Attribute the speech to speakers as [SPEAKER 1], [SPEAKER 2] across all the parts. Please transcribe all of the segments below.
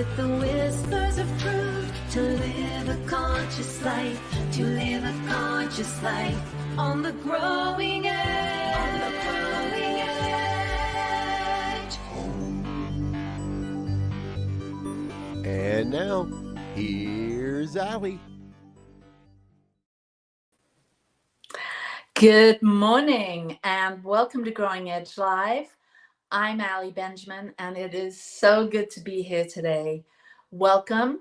[SPEAKER 1] with the whispers of truth, to live a conscious life, to live a conscious life on the growing edge. On the growing edge.
[SPEAKER 2] And now, here's Allie.
[SPEAKER 3] Good morning and welcome to Growing Edge Live. I'm Allie Benjamin and it is so good to be here today. Welcome.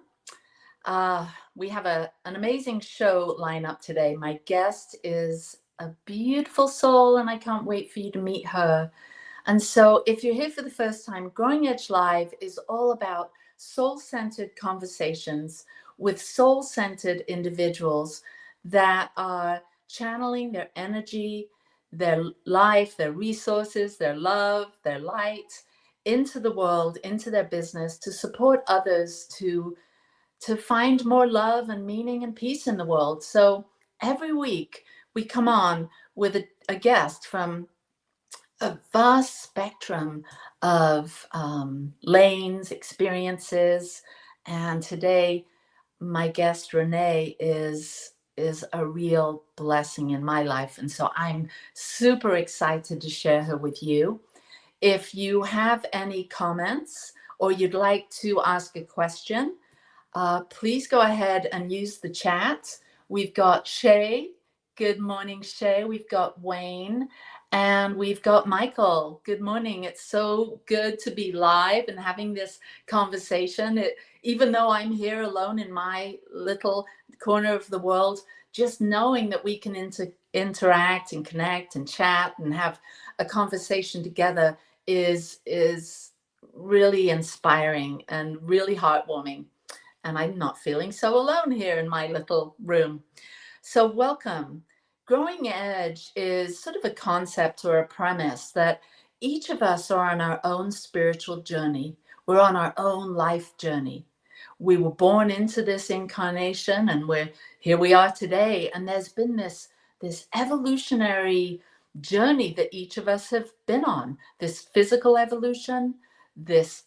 [SPEAKER 3] We have an amazing show lineup today. My guest is a beautiful soul and I can't wait for you to meet her. And so if you're here for the first time, Growing Edge Live is all about soul-centered conversations with soul-centered individuals that are channeling their energy, their life, their resources, their love, their light into the world, into their business to support others to find more love and meaning and peace in the world. So every week we come on with a guest from a vast spectrum of lanes, experiences. And today my guest Renee is a real blessing in my life. And so I'm super excited to share her with you. If you have any comments or you'd like to ask a question, please go ahead and use the chat. We've got Shay. Good morning, Shay. We've got Wayne and we've got Michael. Good morning. It's so good to be live and having this conversation. Even though I'm here alone in my little corner of the world, just knowing that we can interact and connect and chat and have a conversation together is really inspiring and really heartwarming. And I'm not feeling so alone here in my little room. So welcome. Growing Edge is sort of a concept or a premise that each of us are on our own spiritual journey. We're on our own life journey. We were born into this incarnation and here we are today. And there's been this evolutionary journey that each of us have been on, this physical evolution, this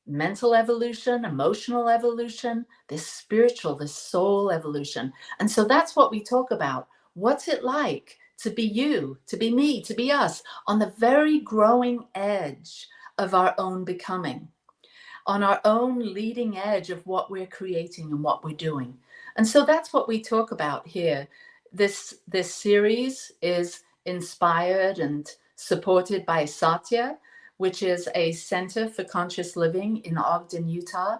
[SPEAKER 3] mental evolution, emotional evolution, this spiritual, this soul evolution. And so that's what we talk about. What's it like to be you, to be me, to be us on the very growing edge of our own becoming, on our own leading edge of what we're creating and what we're doing. And so that's what we talk about here. This series is inspired and supported by Satya, which is a Center for Conscious Living in Ogden, Utah.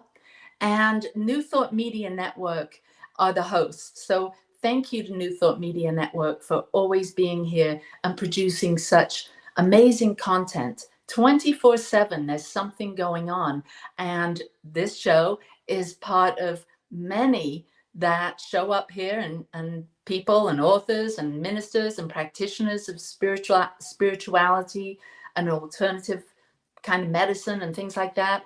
[SPEAKER 3] And New Thought Media Network are the hosts. So thank you to New Thought Media Network for always being here and producing such amazing content. 24/7, there's something going on. And this show is part of many that show up here and people and authors and ministers and practitioners of spirituality and alternative kind of medicine and things like that,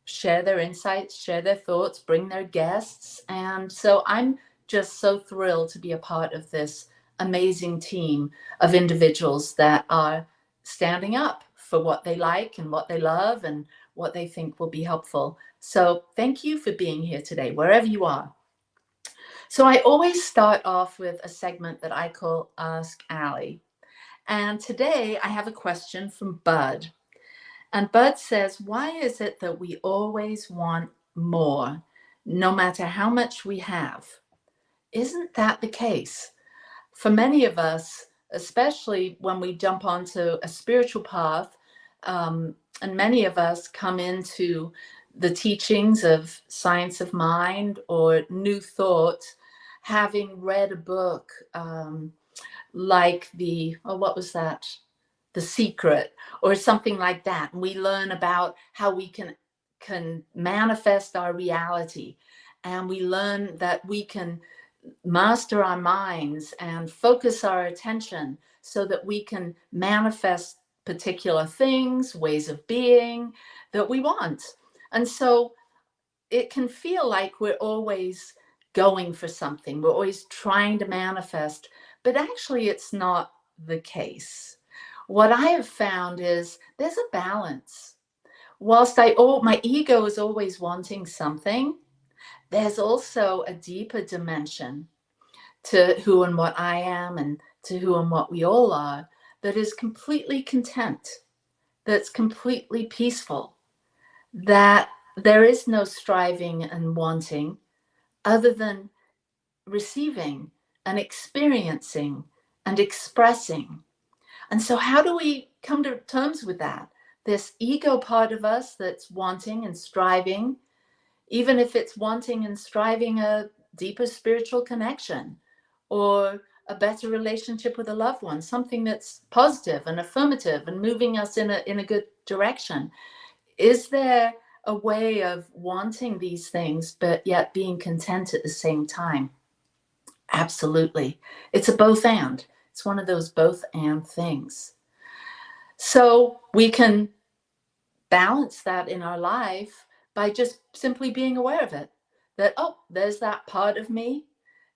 [SPEAKER 3] share their insights, share their thoughts, bring their guests. And so I'm just so thrilled to be a part of this amazing team of individuals that are standing up for what they like and what they love and what they think will be helpful. So thank you for being here today, wherever you are. So I always start off with a segment that I call Ask Allie. And today I have a question from Bud. And Bud says, why is it that we always want more, no matter how much we have? Isn't that the case? For many of us, especially when we jump onto a spiritual path, and many of us come into the teachings of Science of Mind or New Thought, having read a book like what was that? The Secret or something like that. And we learn about how we can manifest our reality. And we learn that we can master our minds and focus our attention so that we can manifest particular things, ways of being that we want. And so it can feel like we're always going for something. We're always trying to manifest, but actually it's not the case. What I have found is there's a balance. whilst my ego is always wanting something, there's also a deeper dimension to who and what I am and to who and what we all are that is completely content, that's completely peaceful, that there is no striving and wanting other than receiving and experiencing and expressing. And so how do we come to terms with that? This ego part of us that's wanting and striving, even if it's wanting and striving a deeper spiritual connection or a better relationship with a loved one, something that's positive and affirmative and moving us in a good direction. Is there a way of wanting these things, but yet being content at the same time? Absolutely. It's a both and. It's one of those both and things. So we can balance that in our life by just simply being aware of it. That, oh, there's that part of me,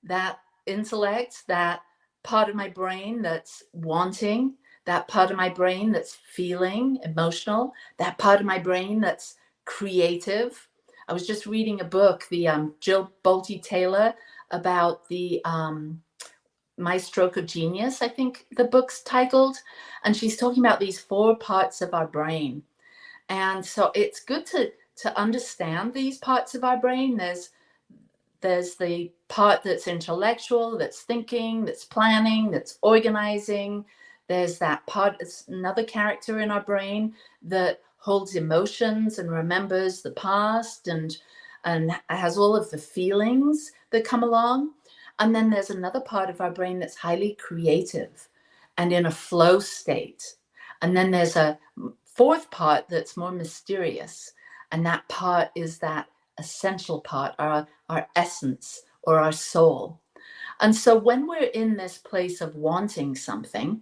[SPEAKER 3] that intellect, that part of my brain that's wanting, that part of my brain that's feeling emotional, that part of my brain that's creative. I was just reading a book, the Jill Bolte Taylor, about the My Stroke of Genius, I think the book's titled, and she's talking about these 4 parts of our brain. And so it's good to understand these parts of our brain. There's the part that's intellectual, that's thinking, that's planning, that's organizing. There's that part, it's another character in our brain that holds emotions and remembers the past and has all of the feelings that come along. And then there's another part of our brain that's highly creative and in a flow state. And then there's a 4th part that's more mysterious. And that part is that essential part, our essence or our soul. And so when we're in this place of wanting something,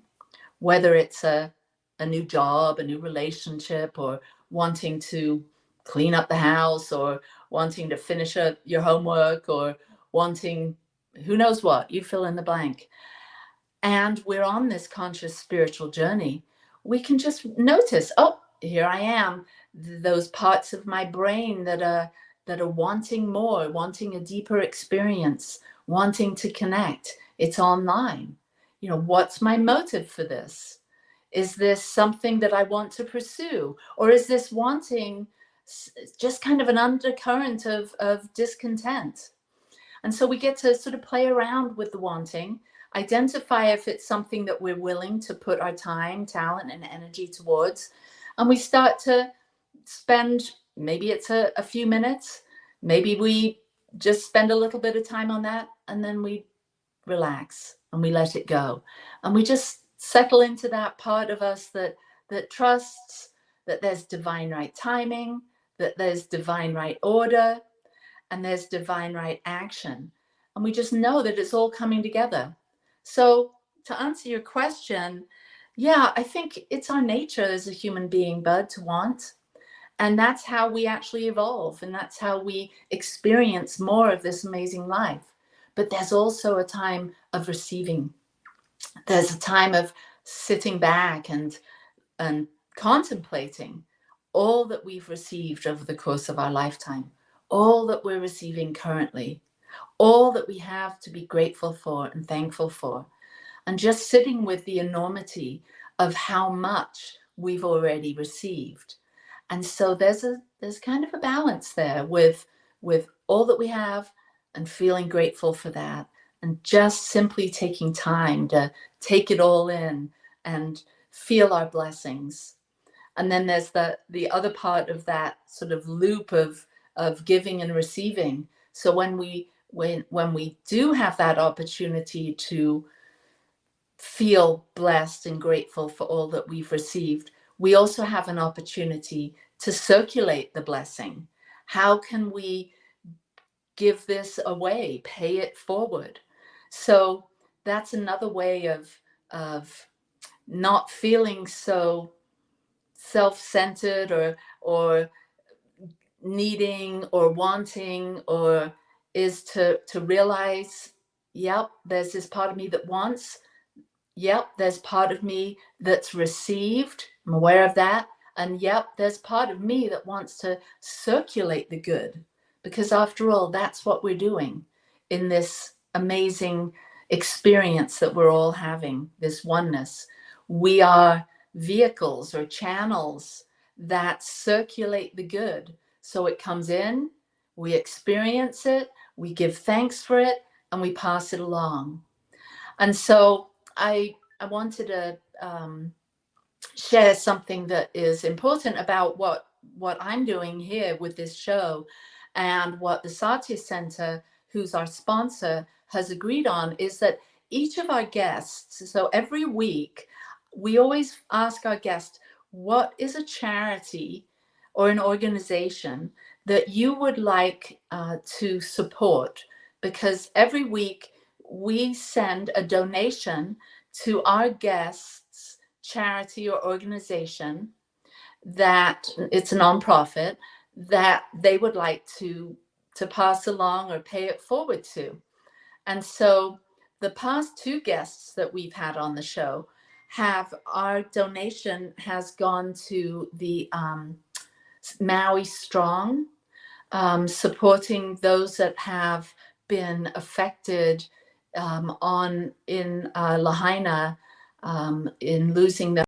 [SPEAKER 3] whether it's a new job, a new relationship, or wanting to clean up the house, or wanting to finish your homework, or wanting who knows what, you fill in the blank. And we're on this conscious spiritual journey. We can just notice, oh, here I am, those parts of my brain that are wanting more, wanting a deeper experience, wanting to connect. It's online. You know, what's my motive for this? Is this something that I want to pursue? Or is this wanting just kind of an undercurrent of discontent? And so we get to sort of play around with the wanting, identify if it's something that we're willing to put our time, talent, and energy towards. And we start to spend, maybe it's a few minutes, maybe we just spend a little bit of time on that, and then we relax and we let it go. And we just settle into that part of us that trusts that there's divine right timing, that there's divine right order, and there's divine right action. And we just know that it's all coming together. So to answer your question, yeah, I think it's our nature as a human being, Bud, to want. And that's how we actually evolve. And that's how we experience more of this amazing life. But there's also a time of receiving. There's a time of sitting back and contemplating all that we've received over the course of our lifetime, all that we're receiving currently, all that we have to be grateful for and thankful for, and just sitting with the enormity of how much we've already received. And so there's kind of a balance there with all that we have and feeling grateful for that, and just simply taking time to take it all in and feel our blessings. And then there's the other part of that sort of loop of giving and receiving. So when we do have that opportunity to feel blessed and grateful for all that we've received, we also have an opportunity to circulate the blessing. How can we give this away, pay it forward? So that's another way of not feeling so self-centered or needing or wanting, or is to realize, yep, there's this part of me that wants. Yep, there's part of me that's received. I'm aware of that. And yep, there's part of me that wants to circulate the good, because after all, that's what we're doing in this amazing experience that we're all having, this oneness. We are vehicles or channels that circulate the good. So it comes in, we experience it, we give thanks for it, and we pass it along. And so I wanted to share something that is important about what I'm doing here with this show, and what the Satya Center, who's our sponsor, has agreed on, is that each of our guests, so every week, we always ask our guests, what is a charity or an organization that you would like to support? Because every week we send a donation to our guests' charity or organization that it's a nonprofit that they would like to pass along or pay it forward to. And so the past two guests that we've had on the show, have our donation has gone to the Maui Strong, supporting those that have been affected in Lahaina in losing them.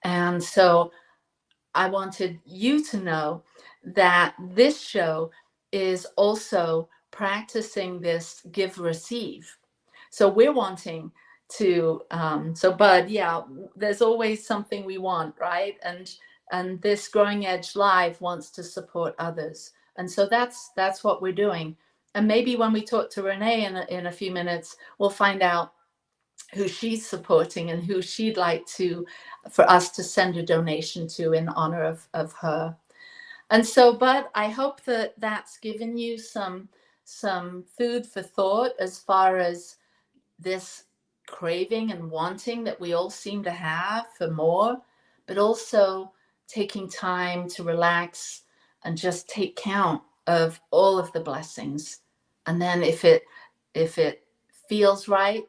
[SPEAKER 3] And so I wanted you to know that this show is also practicing this give receive. So we're wanting to so Bud, yeah, there's always something we want, right? And this Growing Edge Live wants to support others, and so that's what we're doing. And maybe when we talk to Renee in a few minutes, we'll find out who she's supporting and who she'd like for us to send a donation to in honor of her. And so, Bud, I hope that that's given you some food for thought as far as this craving and wanting that we all seem to have for more, but also taking time to relax and just take count of all of the blessings. And then if it feels right,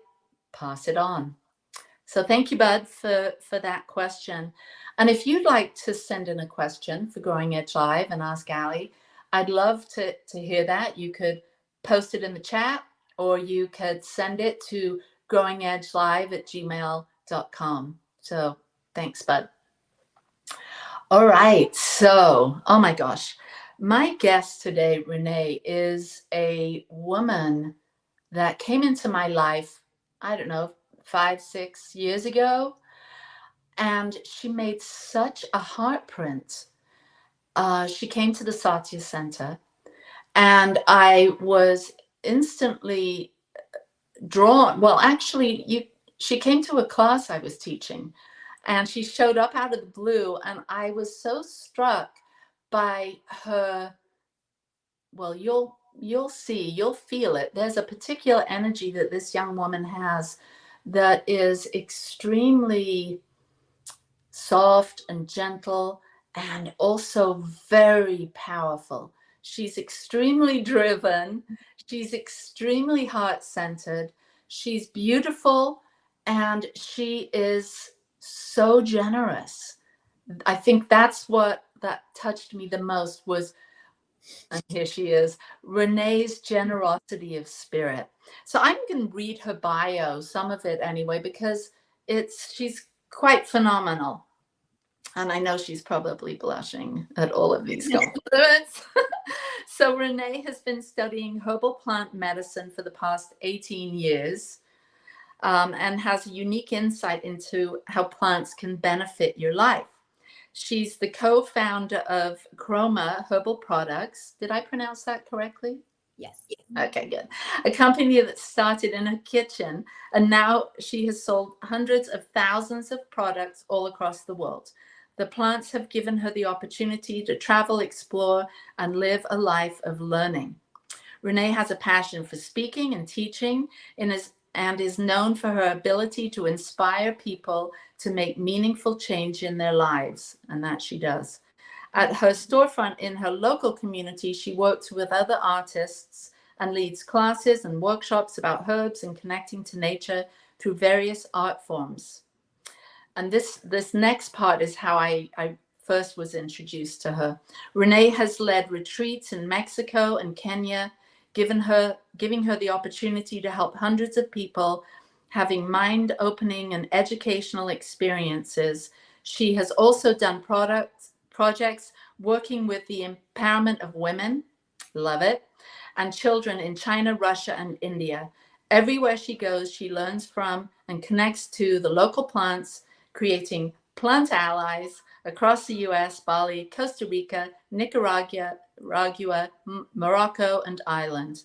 [SPEAKER 3] pass it on. So thank you, Bud, for that question. And if you'd like to send in a question for Growing Edge Live and ask Ali, I'd love to hear that. You could post it in the chat, or you could send it to growingedgelive@gmail.com. So thanks, Bud. All right. So, oh my gosh. My guest today, Renee, is a woman that came into my life, I don't know, 5-6 years ago. And she made such a heartprint. She came to the Satya Center, and I was instantly drawn. Well, actually, she came to a class I was teaching, and she showed up out of the blue, and I was so struck by her. Well, you'll see, you'll feel it. There's a particular energy that this young woman has that is extremely soft and gentle, and also very powerful. She's extremely driven. She's extremely heart-centered. She's beautiful, and she is so generous. I think that's what that touched me the most was, and here she is, Renee's generosity of spirit. So I'm going to read her bio, some of it anyway, because she's quite phenomenal. And I know she's probably blushing at all of these compliments. So Renee has been studying herbal plant medicine for the past 18 years and has a unique insight into how plants can benefit your life. She's the co-founder of Chroma Herbal Products. Did I pronounce that correctly?
[SPEAKER 4] Yes.
[SPEAKER 3] Okay, good. A company that started in her kitchen, and now she has sold hundreds of thousands of products all across the world. The plants have given her the opportunity to travel, explore, and live a life of learning. Renee has a passion for speaking and teaching and is known for her ability to inspire people to make meaningful change in their lives, and that she does. At her storefront in her local community, she works with other artists and leads classes and workshops about herbs and connecting to nature through various art forms. And this next part is how I first was introduced to her. Renee has led retreats in Mexico and Kenya, giving her the opportunity to help hundreds of people having mind-opening and educational experiences. She has also done projects working with the empowerment of women, love it, and children in China, Russia, and India. Everywhere she goes, she learns from and connects to the local plants, creating plant allies across the US, Bali, Costa Rica, Nicaragua, Morocco, and Ireland.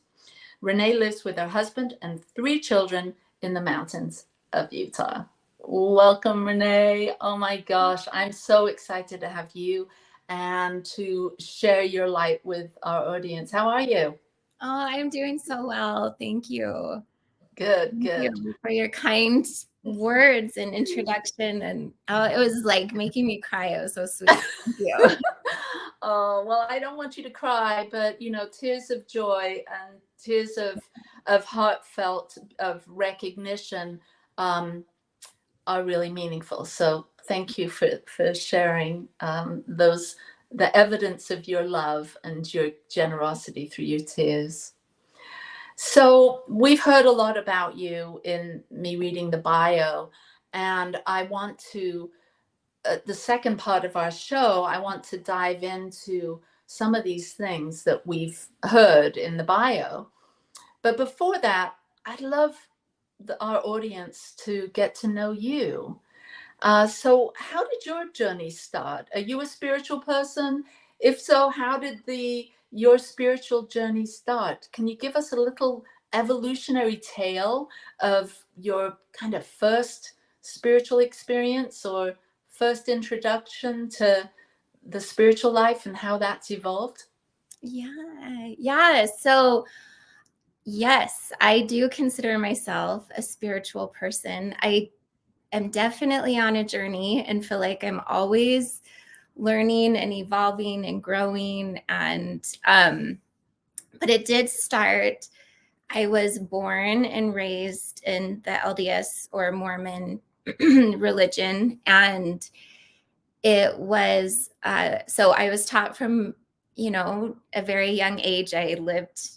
[SPEAKER 3] Renee lives with her husband and 3 children in the mountains of Utah. Welcome, Renee. Oh my gosh, I'm so excited to have you and to share your light with our audience. How are you?
[SPEAKER 4] Oh, I'm doing so well. Thank you.
[SPEAKER 3] Good,
[SPEAKER 4] Thank
[SPEAKER 3] good.
[SPEAKER 4] you for your kind words and introduction. And it was like making me cry. It was so sweet. Thank you.
[SPEAKER 3] Oh, well, I don't want you to cry, but tears of joy and tears of heartfelt of recognition are really meaningful. So thank you for sharing the evidence of your love and your generosity through your tears. So we've heard a lot about you in me reading the bio, and I want to, the second part of our show, I want to dive into some of these things that we've heard in the bio. But before that, I'd love our audience to get to know you. So how did your journey start? Are you a spiritual person? If so, how did your spiritual journey start? Can you give us a little evolutionary tale of your kind of first spiritual experience or first introduction to the spiritual life and how that's evolved?
[SPEAKER 4] Yeah. So yes, I do consider myself a spiritual person. I am definitely on a journey and feel like I'm always learning and evolving and growing. And but it did start. I was born and raised in the LDS or Mormon religion, and it was so I was taught from a very young age. I lived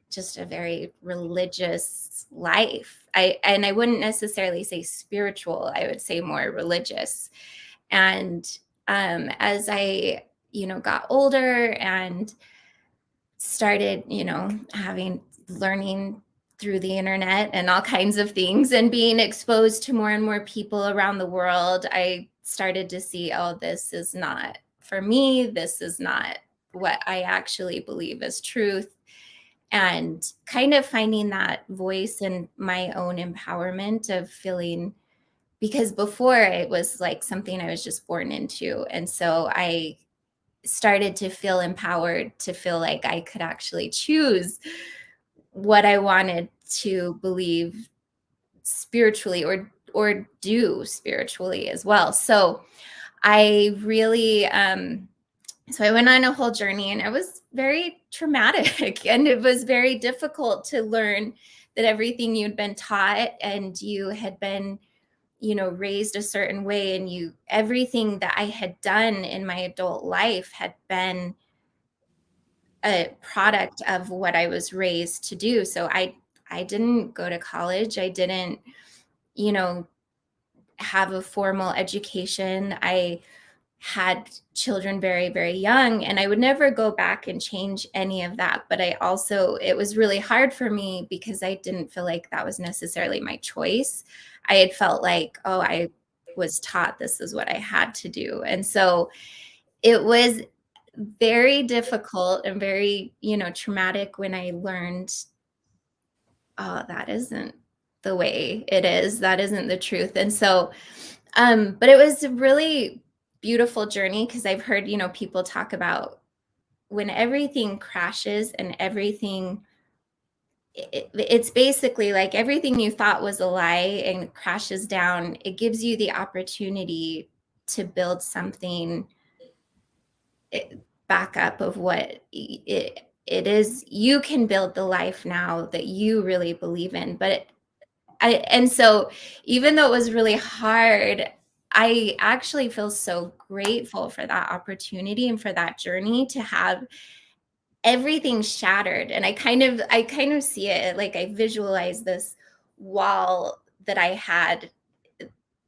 [SPEAKER 4] just a very religious life. I wouldn't necessarily say spiritual. I would say more religious. And as I got older and started learning through the internet and all kinds of things and being exposed to more and more people around the world, I started to see, oh, this is not for me. This is not what I actually believe is truth. And kind of finding that voice and my own empowerment of feeling, because before it was like something I was just born into. And so I started to feel empowered, to feel like I could actually choose what I wanted to believe spiritually or do spiritually as well. So I really so I went on a whole journey, and it was very traumatic and it was very difficult to learn that everything you'd been taught and you had been raised a certain way, and everything that I had done in my adult life had been a product of what I was raised to do. So I didn't go to college. I didn't, have a formal education. I had children very, very young, and I would never go back and change any of that. But it was really hard for me because I didn't feel like that was necessarily my choice. I had felt like, oh, I was taught this is what I had to do. And so it was very difficult and very, traumatic when I learned, oh, that isn't the way it is. That isn't the truth. And so, but it was a really beautiful journey, because I've heard, people talk about when everything crashes and everything, it's basically like everything you thought was a lie and crashes down. It gives you the opportunity to build something back up of what it is. You can build the life now that you really believe in. And so even though it was really hard, I actually feel so grateful for that opportunity and for that journey to have everything shattered. And I kind of see it like I visualize this wall that I had,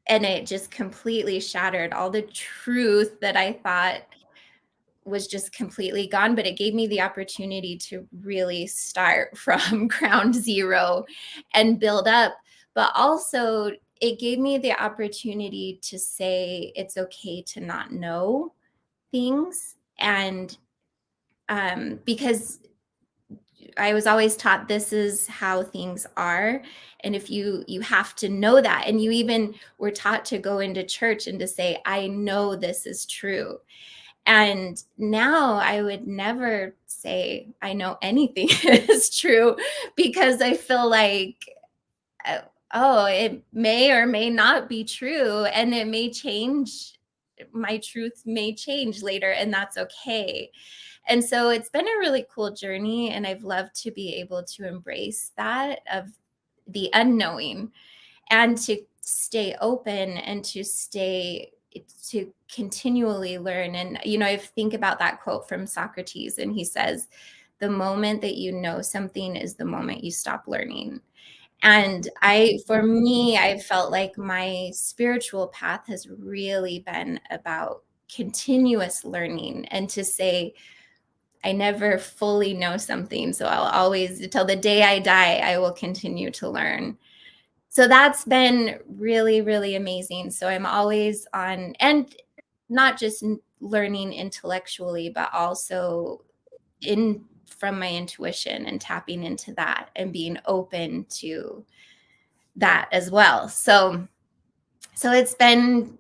[SPEAKER 4] and it just completely shattered all the truth that I thought was just completely gone. But it gave me the opportunity to really start from ground zero and build up. But also, it gave me the opportunity to say it's okay to not know things. And because I was always taught this is how things are. And if you have to know that, and you even were taught to go into church and to say, I know this is true. And now I would never say I know anything is true, because I feel like, uh, oh, it may or may not be true, and it may change. My truth may change later, and that's okay. And so it's been a really cool journey, and I've loved to be able to embrace that of the unknowing, and to stay open, and to continually learn. And I think about that quote from Socrates, and he says, the moment that you know something is the moment you stop learning. And for me, I felt like my spiritual path has really been about continuous learning, and to say, I never fully know something. So I'll always, till the day I die, I will continue to learn. So that's been really, really amazing. So I'm always on, and not just learning intellectually, but also from my intuition, and tapping into that and being open to that as well. So it's been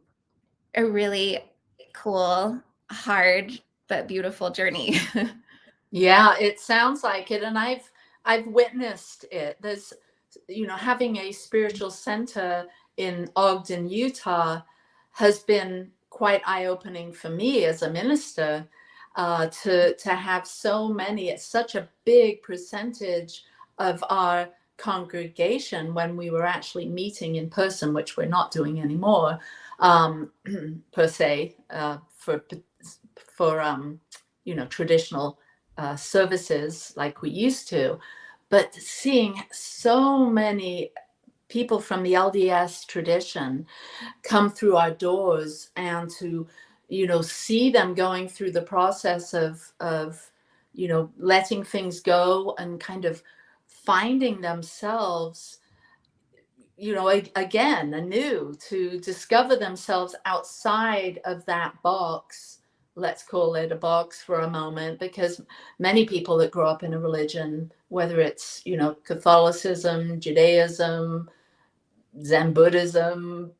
[SPEAKER 4] a really cool, hard, but beautiful journey.
[SPEAKER 3] Yeah, it sounds like it, and I've witnessed it. There's, having a spiritual center in Ogden, Utah, has been quite eye-opening for me as a minister. To have so many, it's such a big percentage of our congregation, when we were actually meeting in person, which we're not doing anymore, per se, for traditional services like we used to. But seeing so many people from the LDS tradition come through our doors, and to see them going through the process of letting things go, and kind of finding themselves again anew, to discover themselves outside of that box. Let's call it a box for a moment, because many people that grow up in a religion, whether it's Catholicism, Judaism, Zen Buddhism,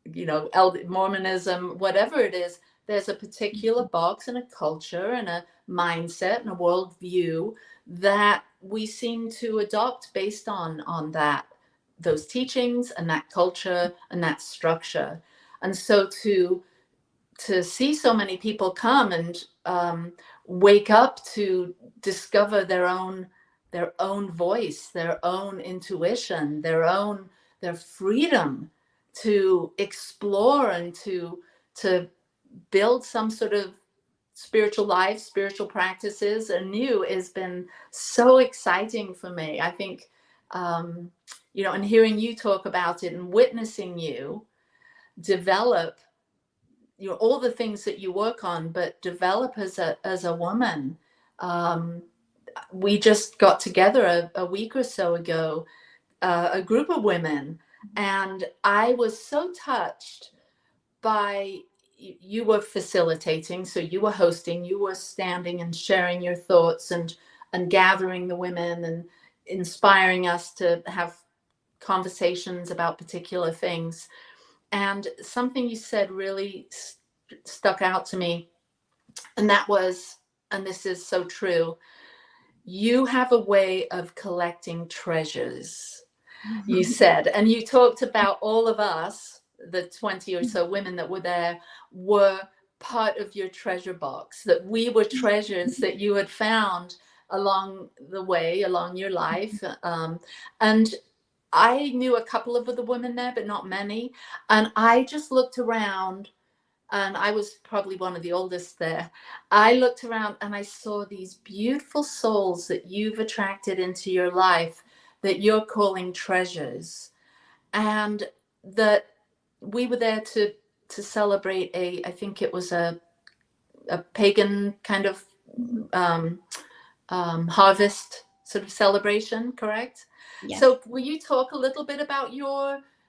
[SPEAKER 3] Mormonism, whatever it is, there's a particular box and a culture and a mindset and a worldview that we seem to adopt based on those teachings and that culture and that structure. And so to see so many people come and wake up to discover their own voice, their own intuition, their freedom to explore, and to build some sort of spiritual life, spiritual practices anew, has been so exciting for me. I think, and hearing you talk about it and witnessing you develop, all the things that you work on, but develop as a woman. We just got together a week or so ago, a group of women, and I was so touched by, you were facilitating, so you were hosting, you were standing and sharing your thoughts, and gathering the women and inspiring us to have conversations about particular things. And something you said really stuck out to me, and that was, and this is so true, you have a way of collecting treasures, you said. And you talked about all of us, the 20 or so women that were there, were part of your treasure box, that we were treasures that you had found along the way, along your life. And I knew a couple of other women there, but not many. And I just looked around, and I was probably one of the oldest there. I looked around and I saw these beautiful souls that you've attracted into your life that you're calling treasures. And that we were there to celebrate I think it was a pagan kind of harvest sort of celebration, correct?
[SPEAKER 4] Yes.
[SPEAKER 3] So will you talk a little bit about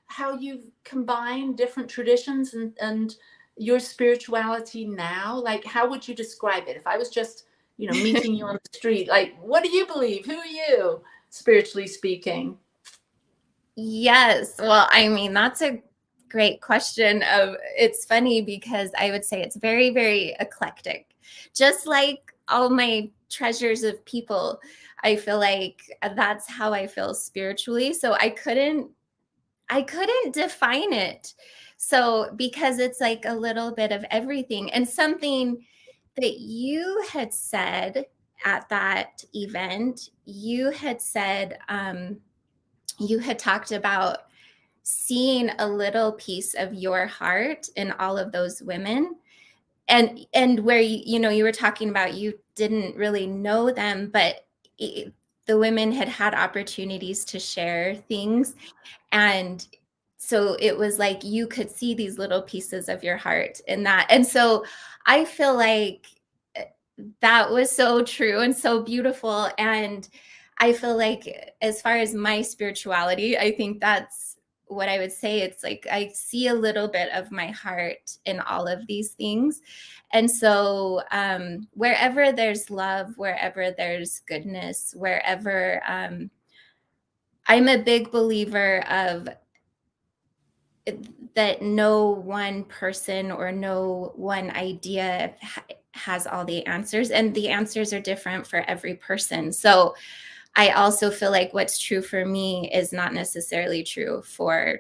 [SPEAKER 3] how you've combined different traditions and your spirituality now? Like, how would you describe it? If I was just, meeting you on the street, like, what do you believe? Who are you, spiritually speaking?
[SPEAKER 4] Yes. Well, I mean, that's a great question. It's funny because I would say it's very, very eclectic. Just like all my treasures of people, I feel like that's how I feel spiritually. So I couldn't define it. So because it's like a little bit of everything, and something that you had said at that event, you had said, you had talked about seeing a little piece of your heart in all of those women, and where you were talking about you didn't really know them, but the women had opportunities to share things, and so it was like you could see these little pieces of your heart in that. And so I feel like that was so true and so beautiful. And I feel like as far as my spirituality, I think that's what I would say. It's like I see a little bit of my heart in all of these things. And so wherever there's love, wherever there's goodness, wherever I'm a big believer of that no one person or no one idea has all the answers, and the answers are different for every person. So I also feel like what's true for me is not necessarily true for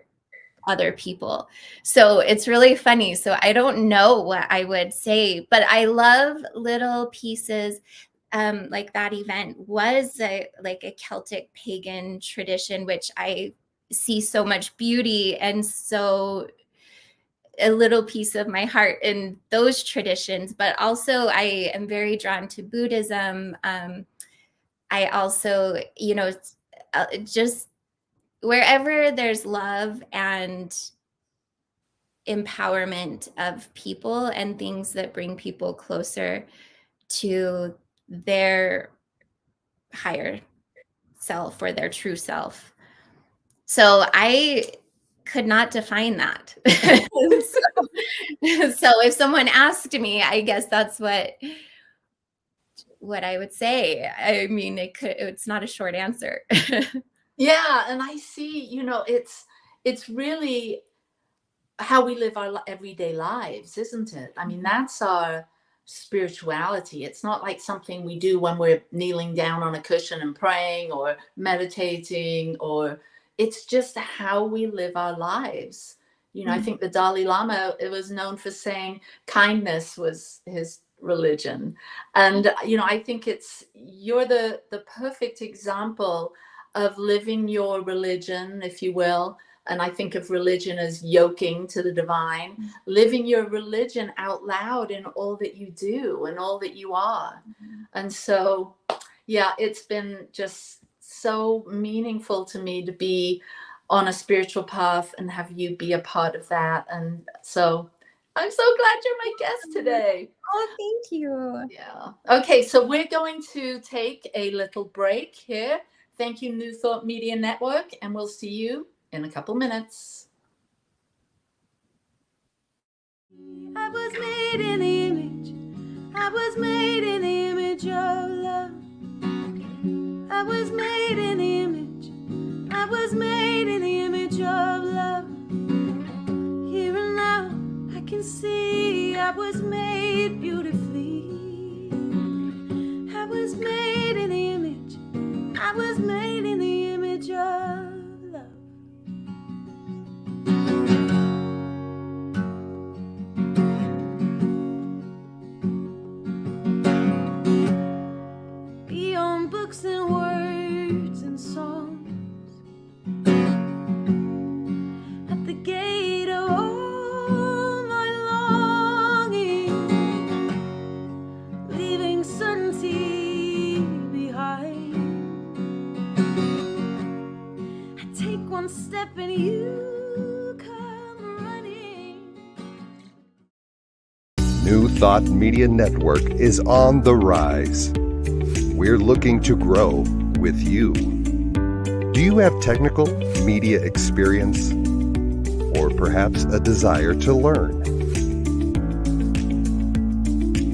[SPEAKER 4] other people. So it's really funny. So I don't know what I would say, but I love little pieces. Like that event was like a Celtic pagan tradition, which I see so much beauty, and so a little piece of my heart in those traditions. But also I am very drawn to Buddhism. I also, just wherever there's love and empowerment of people and things that bring people closer to their higher self or their true self. So I could not define that. So if someone asked me, I guess that's what I would say. I mean, it's not a short answer.
[SPEAKER 3] Yeah, and I see, it's really how we live our everyday lives, isn't it? I mean, that's our spirituality. It's not like something we do when we're kneeling down on a cushion and praying or meditating, or it's just how we live our lives. I think the Dalai Lama, it was known for saying kindness was his religion. And, I think you're the perfect example of living your religion, if you will. And I think of religion as yoking to the divine, living your religion out loud in all that you do and all that you are. And so, yeah, it's been just so meaningful to me to be on a spiritual path and have you be a part of that. And so I'm so glad you're my guest today.
[SPEAKER 4] Oh, thank you.
[SPEAKER 3] Yeah. Okay, so we're going to take a little break here. Thank you, New Thought Media Network, and we'll see you in a couple minutes.
[SPEAKER 1] I was made in the image. I was made in the image of love. I was made in the image. I was made in the image of love. Here and now I can see I was made beautifully. I was made in the image. I was made in the image of love. Beyond books and words and songs,
[SPEAKER 5] New Thought Media Network is on the rise. We're looking to grow with you. Do you have technical media experience or perhaps a desire to learn?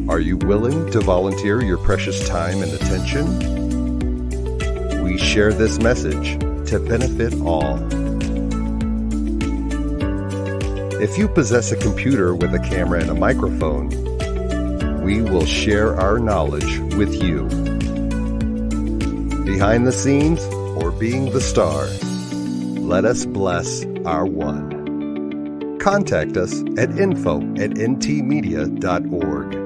[SPEAKER 5] Are you willing to volunteer your precious time and attention? We share this message to benefit all. If you possess a computer with a camera and a microphone, we will share our knowledge with you. Behind the scenes or being the star, let us bless our one. Contact us at info@ntmedia.org.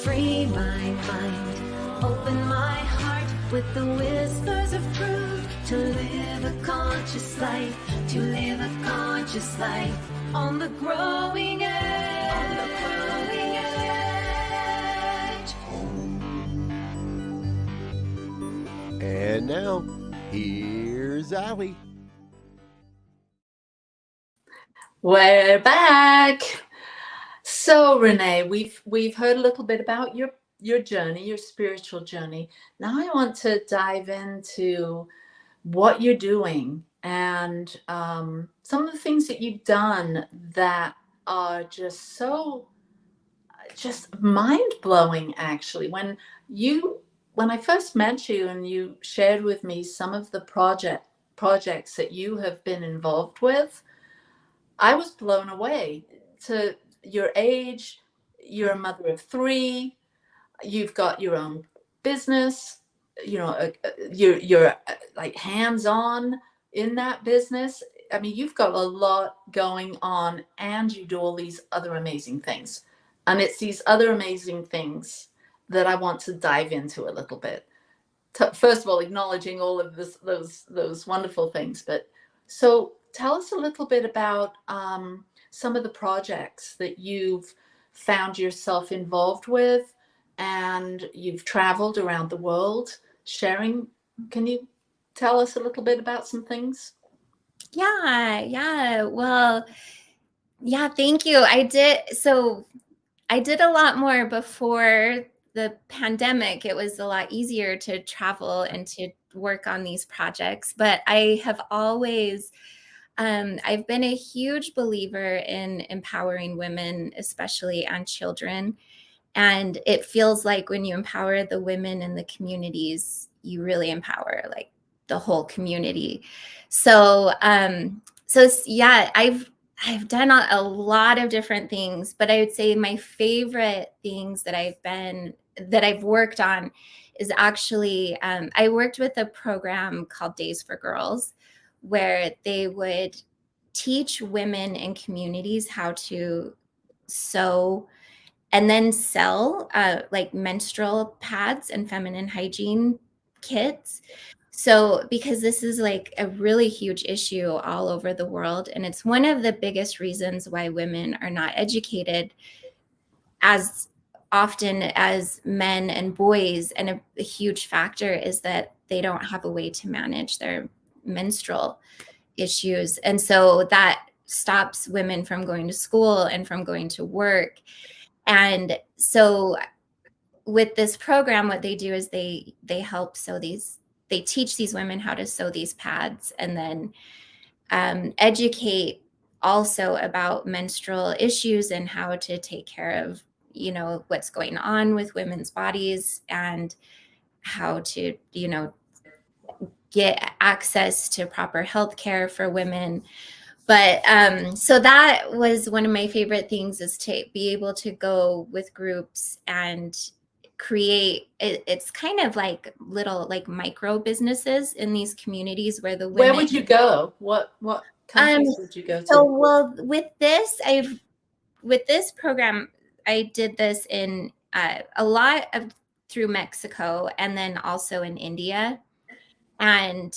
[SPEAKER 1] Free my mind, open my heart with the whispers of truth. To live a conscious life, to live a conscious life on the growing edge. On the growing edge.
[SPEAKER 2] And now, here's Allie.
[SPEAKER 3] We're back. So Renee, we've heard a little bit about your journey, your spiritual journey. Now I want to dive into what you're doing and some of the things that you've done that are just mind-blowing. Actually, when I first met you and you shared with me some of the projects that you have been involved with, I was blown away. To your age, you're a mother of 3, you've got your own business, you're like hands-on in that business. I mean, you've got a lot going on and you do all these other amazing things. And it's these other amazing things that I want to dive into a little bit. First of all, acknowledging all of those wonderful things. But so tell us a little bit about some of the projects that you've found yourself involved with, and you've traveled around the world sharing. Can you tell us a little bit about some things?
[SPEAKER 4] Yeah. Well, yeah, thank you. I did a lot more before the pandemic. It was a lot easier to travel and to work on these projects, but I have always I've been a huge believer in empowering women, especially, and children. And it feels like when you empower the women in the communities, you really empower like the whole community. So, yeah, I've done a lot of different things, but I would say my favorite things that I've worked on is actually, I worked with a program called Days for Girls, where they would teach women in communities how to sew and then sell like menstrual pads and feminine hygiene kits. So, because this is like a really huge issue all over the world, and it's one of the biggest reasons why women are not educated as often as men and boys. And a huge factor is that they don't have a way to manage their menstrual issues. And so that stops women from going to school and from going to work. And so with this program, what they do is they help sew these, they teach these women how to sew these pads, and then educate also about menstrual issues and how to take care of, what's going on with women's bodies, and how to, get access to proper health care for women. But so that was one of my favorite things, is to be able to go with groups and create it's kind of like little like micro businesses in these communities where the
[SPEAKER 3] Where
[SPEAKER 4] women.
[SPEAKER 3] would you go? What countries would you go
[SPEAKER 4] So
[SPEAKER 3] to?
[SPEAKER 4] well, with this program, I did this in a lot of through Mexico and then also in India. And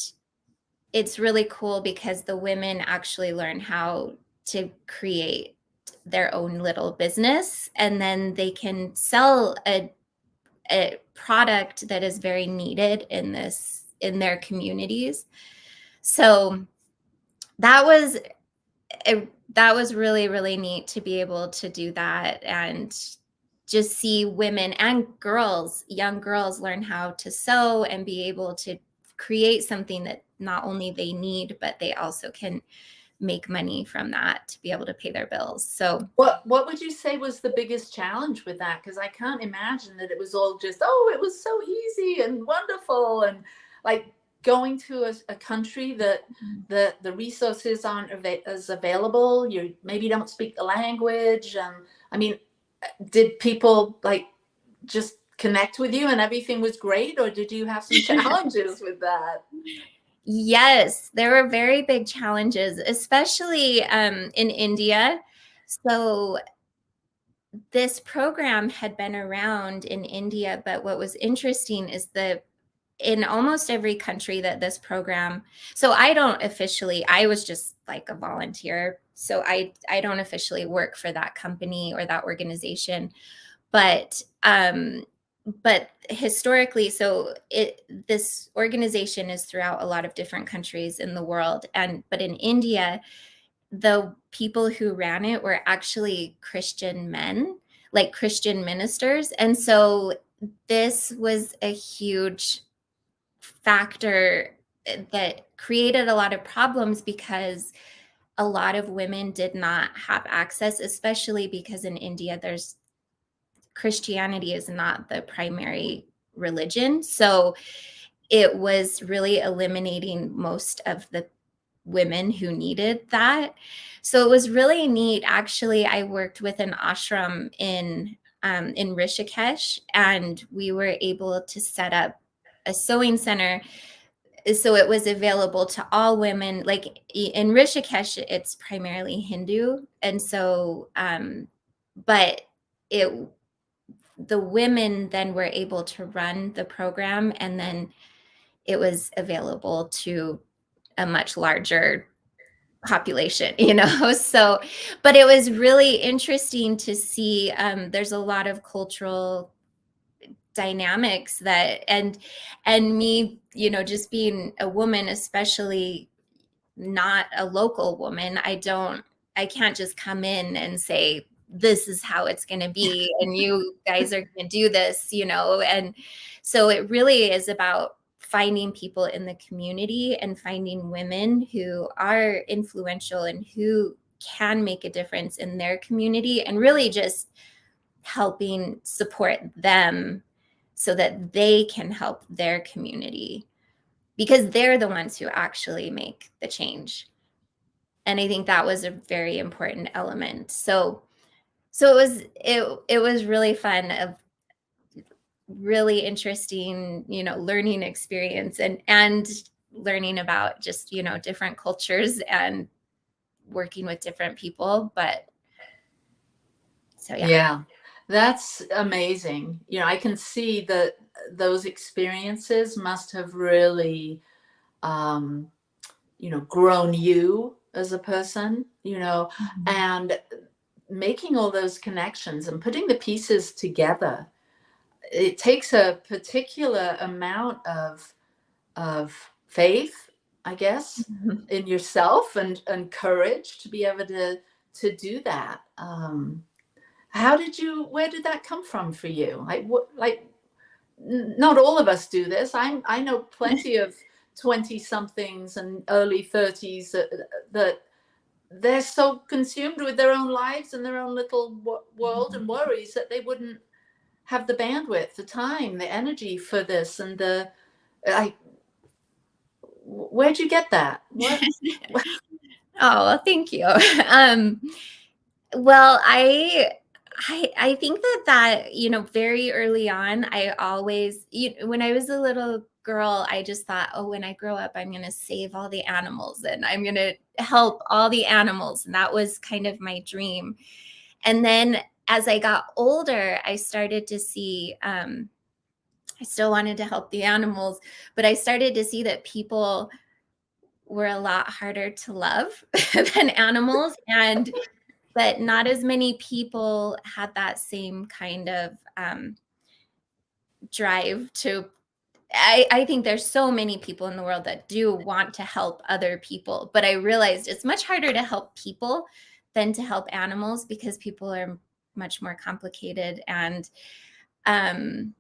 [SPEAKER 4] it's really cool because the women actually learn how to create their own little business, and then they can sell a product that is very needed in their communities. So that was really, really neat to be able to do that and just see women and girls, young girls, learn how to sew and be able to create something that not only they need, but they also can make money from that to be able to pay their bills. So
[SPEAKER 3] What would you say was the biggest challenge with that? Because I can't imagine that it was all just, oh, it was so easy and wonderful, and like going to a country that the resources aren't as available. You maybe don't speak the language, and I mean, did people like just connect with you and everything was great, or did you have some challenges with that?
[SPEAKER 4] yes, there were very big challenges, especially in India. So this program had been around in India, but what was interesting is in almost every country that this program, so I was just like a volunteer. So I don't officially work for that company or that organization, but historically, so this organization is throughout a lot of different countries in the world, but in India, the people who ran it were actually Christian men, like Christian ministers. And so this was a huge factor that created a lot of problems because a lot of women did not have access, especially because in India, Christianity is not the primary religion. So it was really eliminating most of the women who needed that. So it was really neat. Actually, I worked with an ashram in Rishikesh, and we were able to set up a sewing center. So it was available to all women. Like in Rishikesh, it's primarily Hindu. And so, but the women then were able to run the program, and then it was available to a much larger population, so, but it was really interesting to see. There's a lot of cultural dynamics and me, just being a woman, especially not a local woman, I can't just come in and say, this is how it's going to be and you guys are going to do this, and so it really is about finding people in the community and finding women who are influential and who can make a difference in their community, and really just helping support them so that they can help their community, because they're the ones who actually make the change. And I think that was a very important element. So it was really fun, a really interesting, learning experience, and learning about just, different cultures and working with different people. But so
[SPEAKER 3] Yeah, that's amazing. I can see that those experiences must have really, grown you as a person, and making all those connections and putting the pieces together. It takes a particular amount of faith, I guess, in yourself and courage to be able to do that. Where did that come from for you? Not all of us do this. I know plenty of 20 somethings and early 30s that they're so consumed with their own lives and their own little world and worries that they wouldn't have the bandwidth, the time, the energy for this. And where'd you get that? What?
[SPEAKER 4] Oh, well, thank you. Um, well, I think that very early on, I always when I was a little girl, I just thought, oh, when I grow up, I'm going to save all the animals and I'm going to help all the animals, and that was kind of my dream. And then as I got older, I started to see I still wanted to help the animals, but I started to see that people were a lot harder to love than animals, and but not as many people had that same kind of drive to. I think there's so many people in the world that do want to help other people, but I realized it's much harder to help people than to help animals because people are much more complicated. And um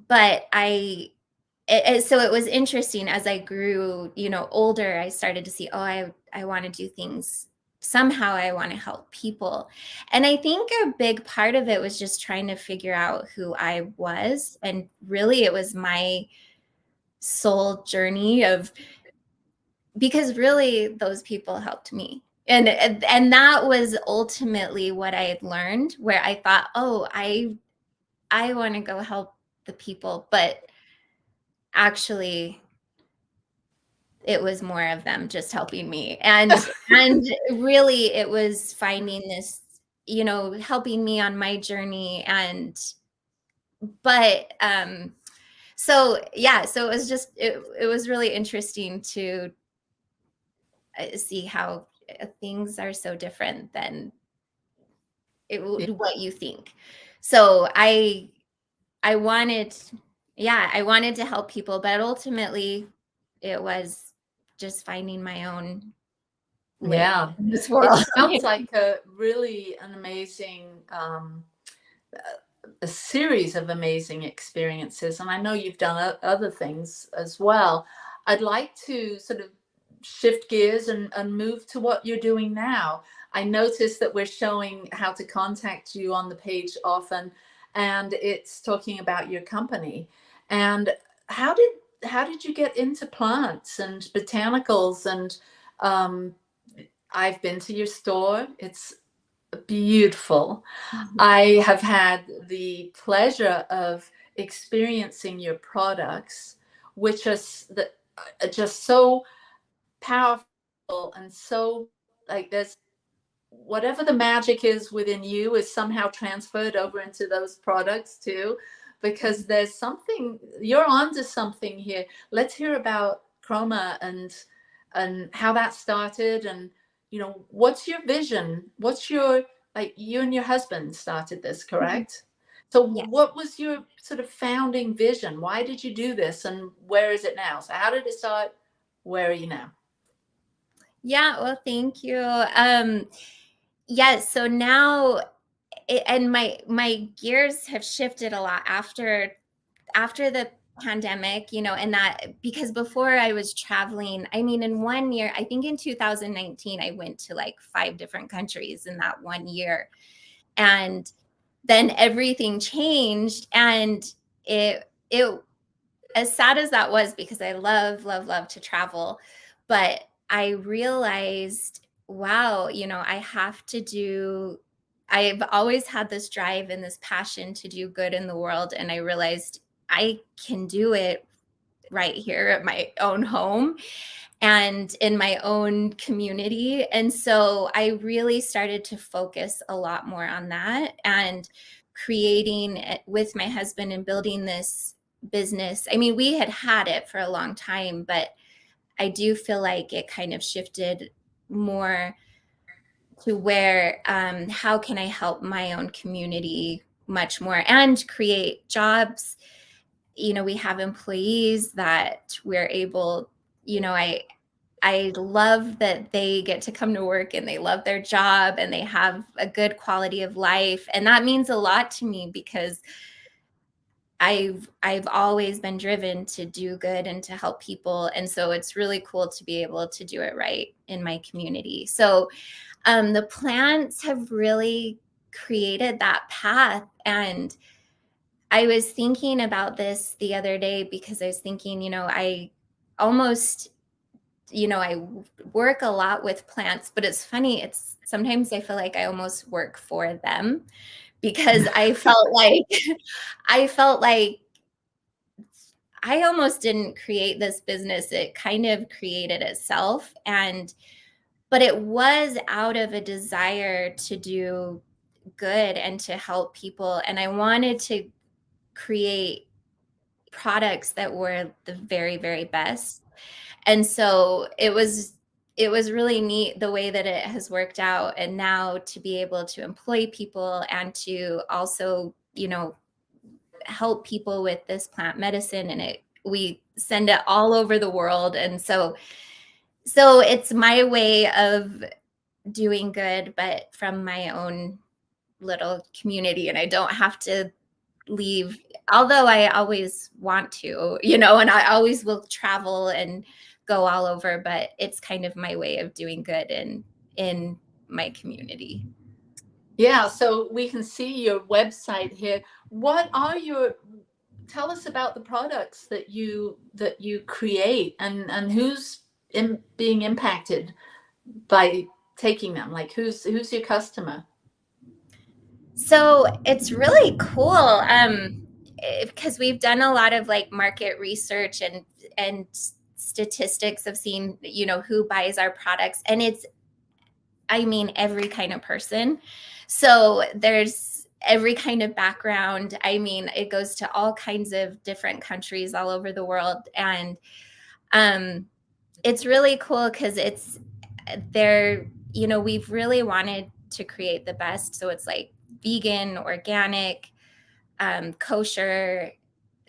[SPEAKER 4] but so it was interesting as I grew, older, I started to see, oh, I want to do things somehow. I want to help people. And I think a big part of it was just trying to figure out who I was. And really it was my soul journey of, because really those people helped me. And that was ultimately what I had learned, where I thought, oh, I want to go help the people, but actually it was more of them just helping me. And really it was finding this, helping me on my journey. And but so yeah, so it was just it was really interesting to see how things are so different than
[SPEAKER 3] Yeah.
[SPEAKER 4] what you think. So I wanted, yeah, I wanted to help people, but ultimately it was just finding my own way
[SPEAKER 3] Yeah.
[SPEAKER 4] in this
[SPEAKER 3] It
[SPEAKER 4] world.
[SPEAKER 3] sounds like a really an amazing a series of amazing experiences, and I know you've done other things as well. I'd like to sort of shift gears and move to what you're doing now. I noticed that we're showing how to contact you on the page often, and it's talking about your company. And how did how did you get into plants and botanicals? And um, I've been to your store. It's beautiful.
[SPEAKER 4] Mhm.
[SPEAKER 3] I have had the pleasure of experiencing your products, which are just so powerful and so like there's whatever the magic is within you is somehow transferred over into those products too, because there's something you're onto something here. Let's hear about Chroma and how that started, and what's your vision? What's your like you and your husband started this,
[SPEAKER 4] Mhm.
[SPEAKER 3] correct? So
[SPEAKER 4] Yes.
[SPEAKER 3] what was your sort of founding vision? Why did you do this, and where is it now? So how did it start? Where are you now?
[SPEAKER 4] Yeah, well, thank you. Yes, so now and my gears have shifted a lot after the pandemic, and that, because before I was traveling, I mean, in one year, I think in 2019, I went to like 5 different countries in that one year. And then everything changed. And it as sad as that was, because I love, love, love to travel, but I realized, wow, I have to do, I've always had this drive and this passion to do good in the world. And I realized I can do it right here at my own home and in my own community. And so I really started to focus a lot more on that and creating it with my husband and building this business. I mean, we had it for a long time, but I do feel like it kind of shifted more to where, how can I help my own community much more and create jobs? We have employees that we're able, I love that they get to come to work and they love their job and they have a good quality of life. And that means a lot to me, because I've always been driven to do good and to help people. And so it's really cool to be able to do it right in my community. So the plants have really created that path. And I was thinking about this the other day, because I was thinking, I almost I work a lot with plants, but it's funny. It's sometimes I feel like I almost work for them because I felt like I felt like I almost didn't create this business. It kind of created itself. But it was out of a desire to do good and to help people. And I wanted to create products that were the very, very best. And so it was really neat the way that it has worked out. And now to be able to employ people and to also, help people with this plant medicine, and we send it all over the world. And so it's my way of doing good, but from my own little community, and I don't have to leave, although I always want to, and I always will travel and go all over, but it's kind of my way of doing good in my community.
[SPEAKER 3] Yeah, so we can see your website here. Tell us about the products that you create, and who's being impacted by taking them? Like who's your customer?
[SPEAKER 4] So it's really cool because we've done a lot of like market research and statistics of seeing, who buys our products. And it's, every kind of person. So there's every kind of background. It goes to all kinds of different countries all over the world. And it's really cool because we've really wanted to create the best. So it's like vegan, organic, kosher.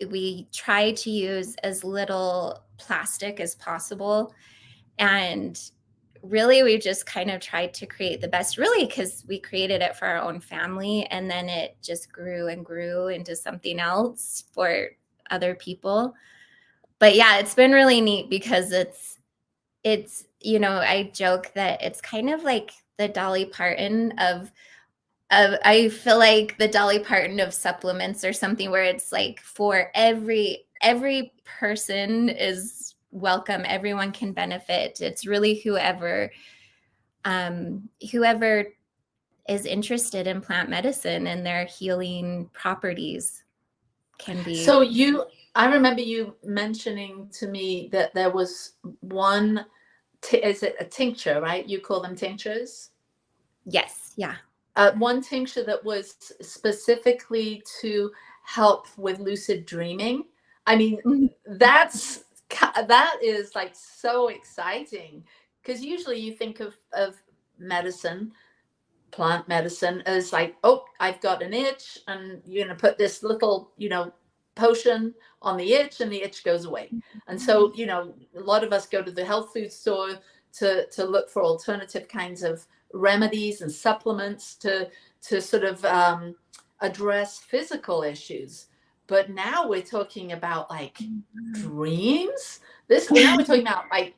[SPEAKER 4] We try to use as little plastic as possible. And really, we've just kind of tried to create the best, really, because we created it for our own family. And then it just grew and grew into something else for other people. But yeah, it's been really neat because it's I joke that it's kind of like the Dolly Parton of I feel like the Dolly Parton of supplements or something, where it's like for every person is welcome. Everyone can benefit. It's really whoever is interested in plant medicine and their healing properties can be.
[SPEAKER 3] So I remember you mentioning to me that there was one, is it a tincture, right? You call them tinctures?
[SPEAKER 4] Yes. Yeah.
[SPEAKER 3] One tincture that was specifically to help with lucid dreaming. That is like so exciting, because usually you think of medicine, plant medicine, as like, oh, I've got an itch and you're going to put this little, potion on the itch and the itch goes away. And so, a lot of us go to the health food store to look for alternative kinds of remedies and supplements to sort of address physical issues. But now we're talking about like dreams. Now we're talking about like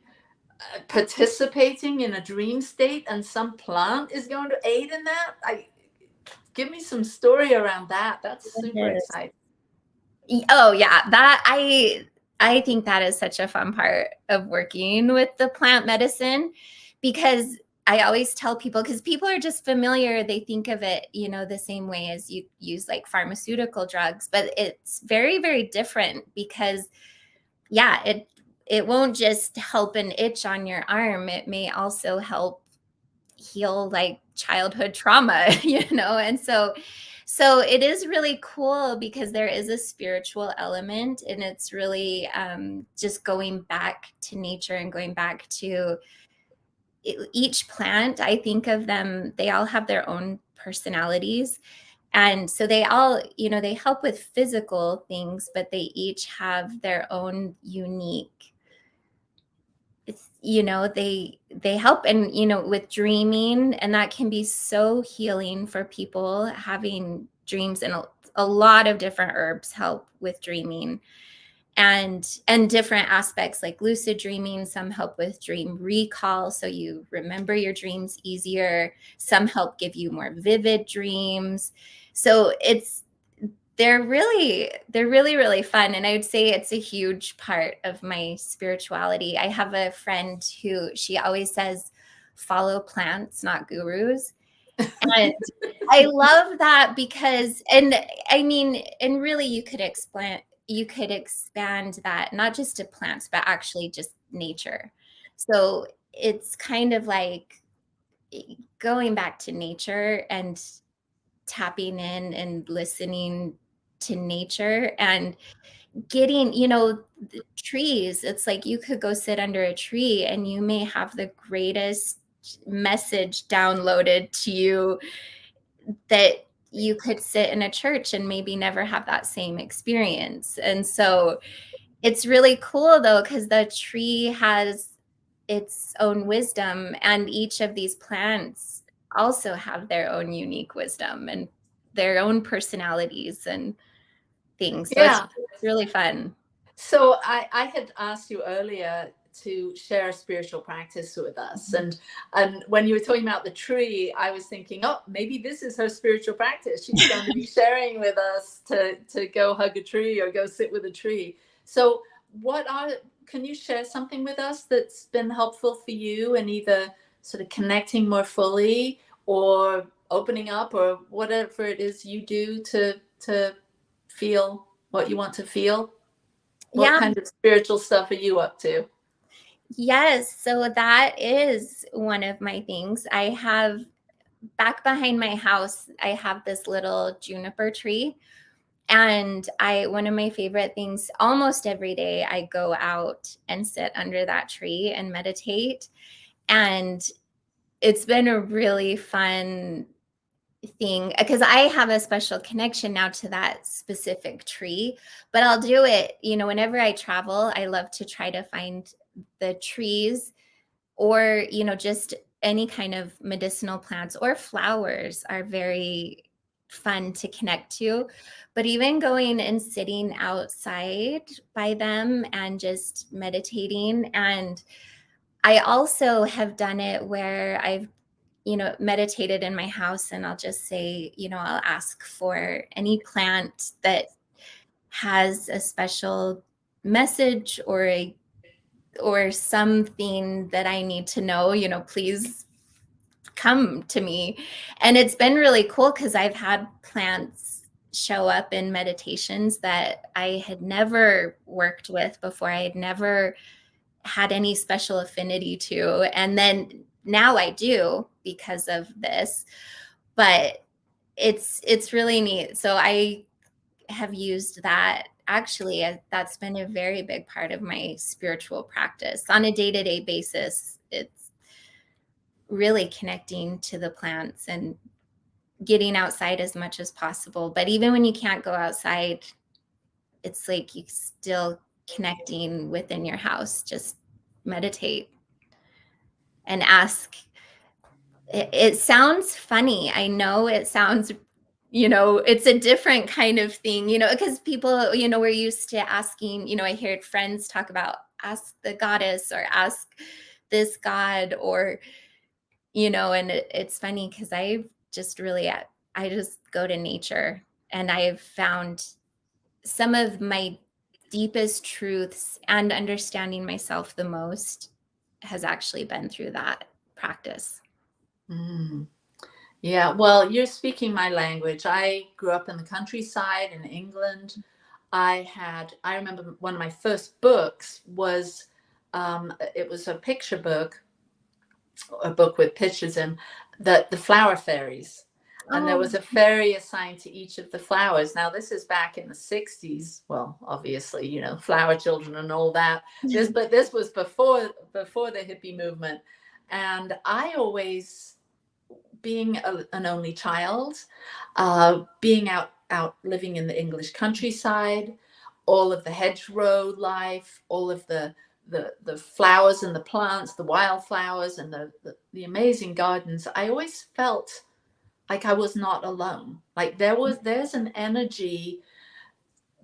[SPEAKER 3] participating in a dream state, and some plant is going to aid in that. Give me some story around that. That's super exciting.
[SPEAKER 4] Oh yeah, that I think that is such a fun part of working with the plant medicine, because I always tell people, because people are just familiar, they think of it, the same way as you use like pharmaceutical drugs, but it's very, very different, because yeah, it won't just help an itch on your arm. It may also help heal like childhood trauma, and so it is really cool because there is a spiritual element, and it's really just going back to nature and going back to each plant. I think of them, they all have their own personalities. And so they all, they help with physical things, but they each have their own unique, they help. And, with dreaming, and that can be so healing for people having dreams, and a lot of different herbs help with dreaming. And different aspects like lucid dreaming, some help with dream recall, so you remember your dreams easier. Some help give you more vivid dreams. So they're really fun, and I would say it's a huge part of my spirituality. I have a friend who she always says, follow plants, not gurus. And I love that because, and I mean, and really you could expand that not just to plants, but actually just nature. So it's kind of like going back to nature and tapping in and listening to nature and getting, the trees. It's like you could go sit under a tree and you may have the greatest message downloaded to you that you could sit in a church and maybe never have that same experience. And so it's really cool though, because the tree has its own wisdom, and each of these plants also have their own unique wisdom and their own personalities and things. So
[SPEAKER 3] Yeah.
[SPEAKER 4] it's really fun.
[SPEAKER 3] So I had asked you earlier to share a spiritual practice with us. And when you were talking about the tree, I was thinking, oh, maybe this is her spiritual practice. She's going to be sharing with us to go hug a tree or go sit with a tree. So can you share something with us that's been helpful for you in either sort of connecting more fully or opening up or whatever it is you do to feel what you want to feel? What
[SPEAKER 4] Yeah.
[SPEAKER 3] kind of spiritual stuff are you up to?
[SPEAKER 4] Yes. So that is one of my things. I have back behind my house, I have this little juniper tree. And one of my favorite things, almost every day, I go out and sit under that tree and meditate. And it's been a really fun thing because I have a special connection now to that specific tree. But I'll do it, whenever I travel, I love to try to find the trees or, just any kind of medicinal plants or flowers are very fun to connect to. But even going and sitting outside by them and just meditating. And I also have done it where I've meditated in my house, and I'll just say, I'll ask for any plant that has a special message or something that I need to know, please come to me. And it's been really cool because I've had plants show up in meditations that I had never worked with before. I had never had any special affinity to. And then now I do because of this. But it's really neat. So I have used that. Actually, that's been a very big part of my spiritual practice on a day-to-day basis. It's really connecting to the plants and getting outside as much as possible. But even when you can't go outside, it's like you still connecting within your house. Just meditate and ask. It sounds funny. I know it sounds, it's a different kind of thing, because people, we're used to asking, I heard friends talk about ask the goddess or ask this god or, and it's funny because I just go to nature, and I've found some of my deepest truths and understanding myself the most has actually been through that practice.
[SPEAKER 3] Mm. Yeah, well, you're speaking my language. I grew up in the countryside in England. I remember one of my first books was, it was a picture book, a book with pictures in the flower fairies. And there was a fairy assigned to each of the flowers. Now, this is back in the 60s. Well, obviously, flower children and all that. But this was before the hippie movement. And I always, being an only child, being out living in the English countryside, all of the hedgerow life, all of the flowers and the plants, the wildflowers and the amazing gardens, I always felt like I was not alone. Like there's an energy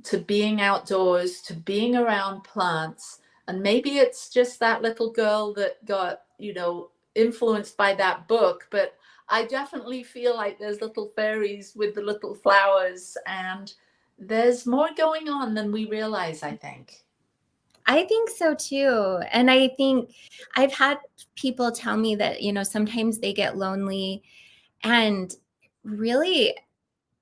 [SPEAKER 3] to being outdoors, to being around plants. And maybe it's just that little girl that got, influenced by that book, but I definitely feel like there's little fairies with the little flowers, and there's more going on than we realize, I think.
[SPEAKER 4] I think so too. And I think I've had people tell me that, sometimes they get lonely. And really,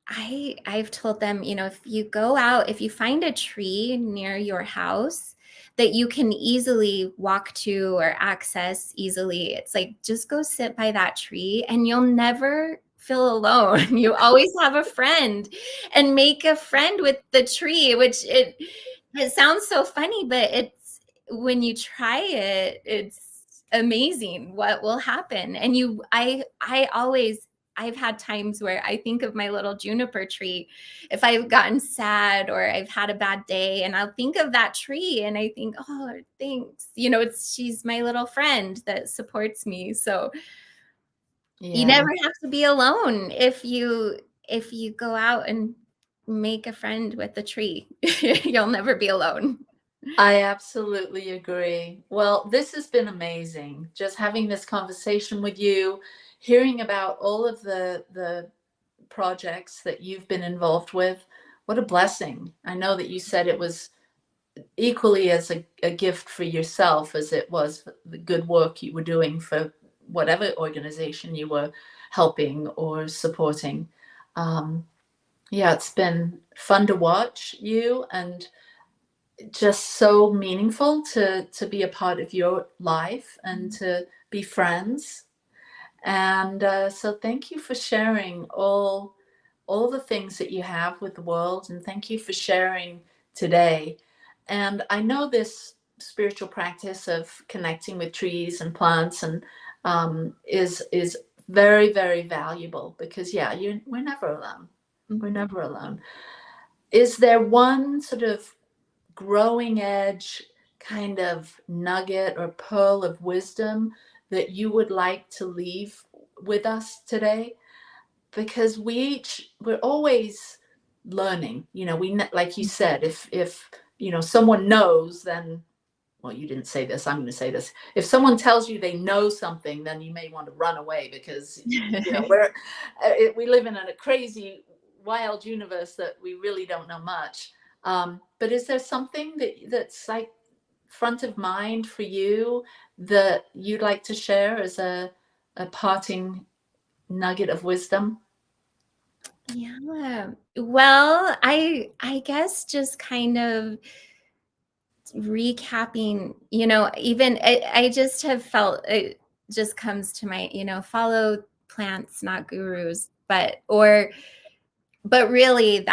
[SPEAKER 4] I've told them, if you go out, if you find a tree near your house that you can easily walk to or access easily, it's like, just go sit by that tree and you'll never feel alone. You always have a friend, and make a friend with the tree, which it sounds so funny, but it's, when you try it, it's amazing what will happen. And I've had times where I think of my little juniper tree. If I've gotten sad or I've had a bad day, and I'll think of that tree and I think, oh, thanks. She's my little friend that supports me. So you never have to be alone if you go out and make a friend with the tree. You'll never be alone.
[SPEAKER 3] I absolutely agree. Well, this has been amazing. Just having this conversation with you, hearing about all of the projects that you've been involved with. What a blessing. I know that you said it was equally as a gift for yourself as it was for the good work you were doing for whatever organization you were helping or supporting. Yeah, it's been fun to watch you, and just so meaningful to be a part of your life and to be friends. And so thank you for sharing all the things that you have with the world, and thank you for sharing today. And I know this spiritual practice of connecting with trees and plants and is very, very valuable, because we're never alone. We're never alone. Is there one sort of growing edge kind of nugget or pearl of wisdom that you would like to leave with us today? Because we're always learning. We, like you said, if someone knows, then, well, you didn't say this, I'm going to say this. If someone tells you they know something, then you may want to run away, because we live in a crazy, wild universe that we really don't know much. But is there something that's like front of mind for you that you'd like to share as a parting nugget of wisdom?
[SPEAKER 4] Yeah. Well, I guess just kind of recapping, even I just have felt, it just comes to my, follow plants, not gurus, but really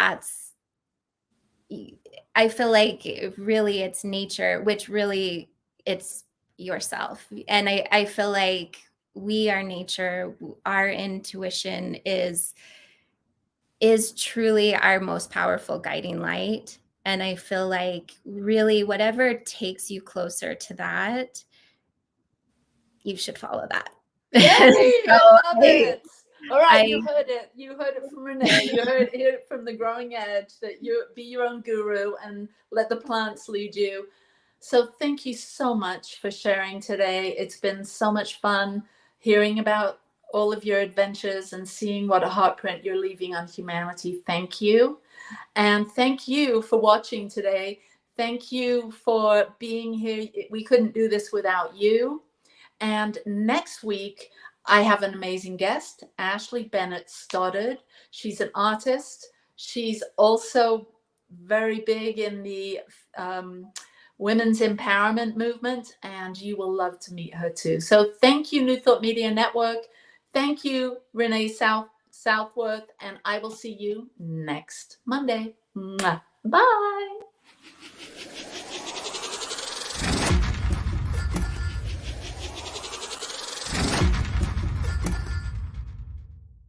[SPEAKER 4] I feel like really it's nature, which really it's yourself. And I feel like we are nature. Our intuition is truly our most powerful guiding light. And I feel like really whatever takes you closer to that, you should follow that.
[SPEAKER 3] Yay, I love it. All right, you heard it. You heard it from Renee. You heard it from the Growing Edge, that you be your own guru and let the plants lead you. So thank you so much for sharing today. It's been so much fun hearing about all of your adventures and seeing what a heartprint you're leaving on humanity. Thank you. And thank you for watching today. Thank you for being here. We couldn't do this without you. And next week, I have an amazing guest, Ashley Bennett Stoddard. She's an artist. She's also very big in the women's empowerment movement, and you will love to meet her too. So thank you, New Thought Media Network. Thank you, Renee Southworth, and I will see you next Monday. Mwah. Bye.